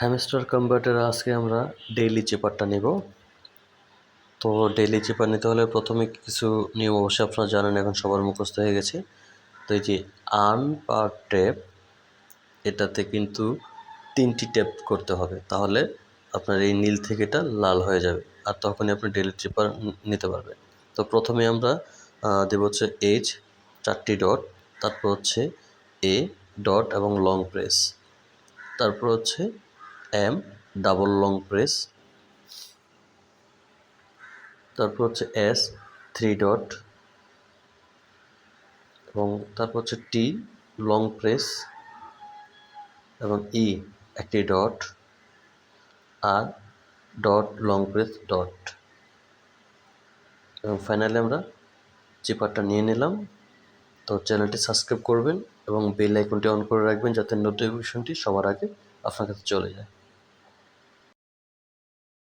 Hamster কনভার্টারে আজকে আমরা daily চেপারটা নেব। তো ডেইলি চেপার নিতে হলে প্রথমে কিছু নিয়ম অবশ্যই আপনারা জানেন, এখন সবার মুখস্থ হয়ে গেছে। তো এই যে আর্ন পার ট্যাপ, এটাতে কিন্তু 3টি ট্যাপ করতে হবে, তাহলে আপনার এই নীল থেকে এটা লাল হয়ে যাবে, আর তখনই আপনি ডেইলি চেপার নিতে পারবেন। তো প্রথমে আমরা দেব হচ্ছে এইচ 4টি ডট, তারপর হচ্ছে এ ডট এবং লং প্রেস, তারপর হচ্ছে এম ডাবল লং প্রেস, তারপর হচ্ছে এস 3 ডট, এবং তারপর হচ্ছে টি লং প্রেস, এবং ই একটি ডট, আর ডট লং প্রেস ডট, এবং ফাইনালি আমরা চেপারটা নিয়ে নিলাম। তো চ্যানেলটি সাবস্ক্রাইব করবেন এবং বেল আইকনটি অন করে রাখবেন, যাতে নোটিফিকেশনটি সবার আগে আপনার কাছে চলে যায়।